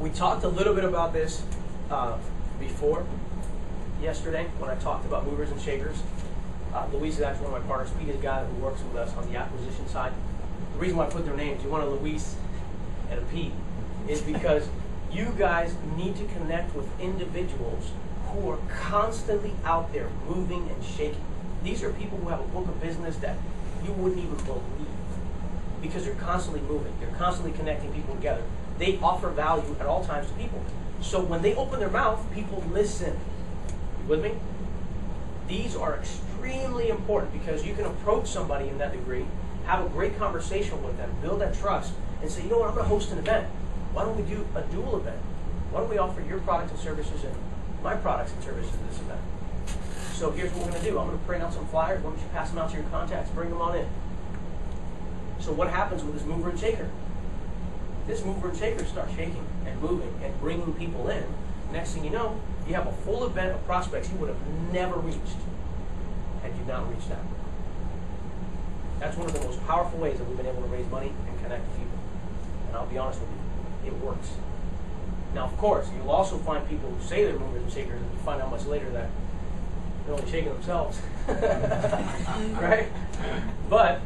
We talked a little bit about this before, yesterday, when I talked about movers and shakers. Luis is actually one of my partners. Pete is a guy who works with us on the acquisition side. The reason why I put their names, you want a Luis and a Pete, is because you guys need to connect with individuals who are constantly out there moving and shaking. These are people who have a book of business that you wouldn't even believe, because they're constantly moving. They're constantly connecting people together. They offer value at all times to people. So when they open their mouth, people listen. You with me? These are extremely important, because you can approach somebody in that degree, have a great conversation with them, build that trust, and say, you know what, I'm going to host an event. Why don't we do a dual event? Why don't we offer your products and services and my products and services at this event? So here's what we're going to do. I'm going to print out some flyers. Why don't you pass them out to your contacts? Bring them on in. So what happens with this mover and shaker? This mover and shaker starts shaking and moving and bringing people in. Next thing you know, you have a full event of prospects you would have never reached had you not reached out. That's one of the most powerful ways that we've been able to raise money and connect with people. And I'll be honest with you, it works. Now, of course, you'll also find people who say they're movers and shakers, and you find out much later that they're only shaking themselves. Right? But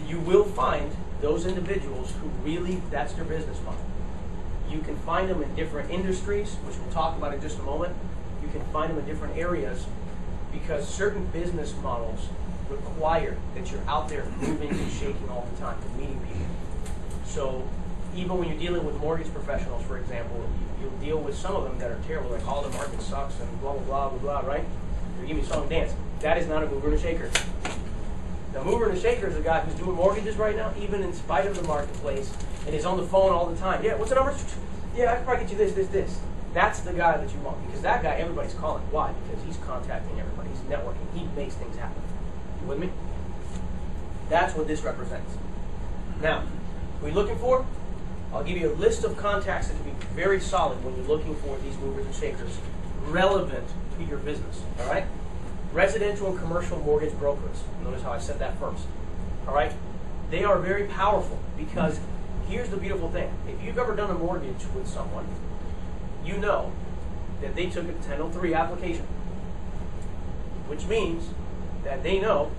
you will find those individuals who really, that's their business model. You can find them in different industries, which we'll talk about in just a moment. You can find them in different areas, because certain business models require that you're out there moving and shaking all the time and meeting people. So even when you're dealing with mortgage professionals, for example, you'll deal with some of them that are terrible, like, all the market sucks and blah, blah, blah, blah, blah, right? They give me a song and dance. That is not a mover and a shaker. The mover and a shaker is a guy who's doing mortgages right now, even in spite of the marketplace, and is on the phone all the time. Yeah, what's the number? Yeah, I can probably get you this. That's the guy that you want, because that guy, everybody's calling. Why? Because he's contacting everybody. He's networking. He makes things happen. You with me? That's what this represents. Now, what are you looking for? I'll give you a list of contacts that can be very solid when you're looking for these movers and shakers, relevant to your business. All right? Residential and commercial mortgage brokers. Notice how I said that first. All right? They are very powerful, because here's the beautiful thing. If you've ever done a mortgage with someone, you know that they took a 1003 application, which means that they know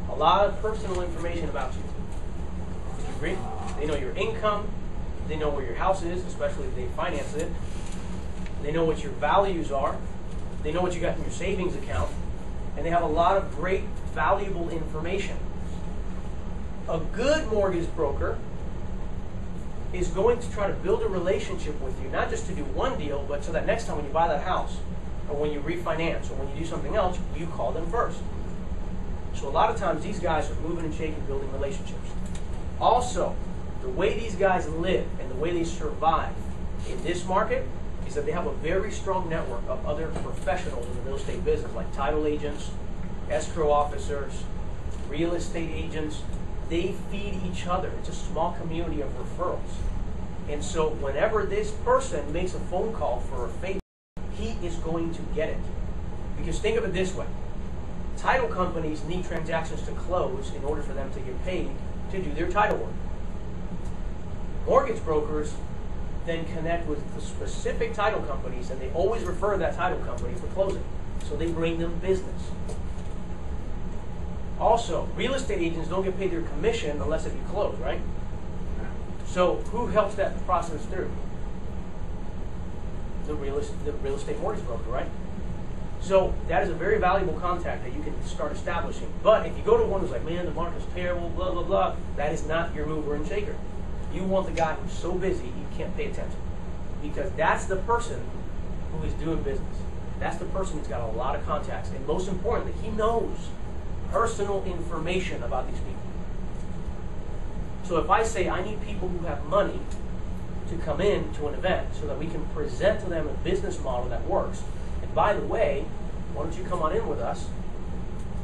a lot of personal information about you. Do you agree? They know your income. They know where your house is, especially if they finance it. They know what your values are. They know what you got in your savings account. And they have a lot of great, valuable information. A good mortgage broker is going to try to build a relationship with you, not just to do one deal, but so that next time when you buy that house, or when you refinance, or when you do something else, you call them first. So a lot of times these guys are moving and shaking, building relationships. Also, the way these guys live and the way they survive in this market is that they have a very strong network of other professionals in the real estate business, like title agents, escrow officers, real estate agents. They feed each other. It's a small community of referrals. And so whenever this person makes a phone call for a favor, he is going to get it. Because think of it this way. Title companies need transactions to close in order for them to get paid to do their title work. Mortgage brokers then connect with the specific title companies, and they always refer that title company for closing. So they bring them business. Also, real estate agents don't get paid their commission unless if you close, right? So who helps that process through? The real estate mortgage broker, right? So that is a very valuable contact that you can start establishing. But if you go to one who's like, man, the market's terrible, blah, blah, blah, that is not your mover and shaker. You want the guy who's so busy you can't pay attention. Because that's the person who is doing business. That's the person who's got a lot of contacts. And most importantly, he knows personal information about these people. So if I say I need people who have money to come in to an event so that we can present to them a business model that works, and by the way, why don't you come on in with us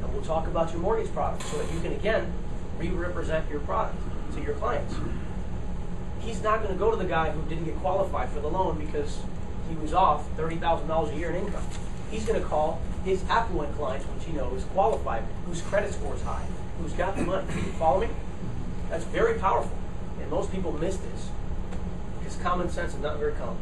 and we'll talk about your mortgage product so that you can again re-represent your product to your clients. He's not going to go to the guy who didn't get qualified for the loan because he was off $30,000 a year in income. He's going to call his affluent clients, which he knows is qualified, whose credit score is high, who's got the money. You follow me? That's very powerful. And most people miss this is common sense and not very common.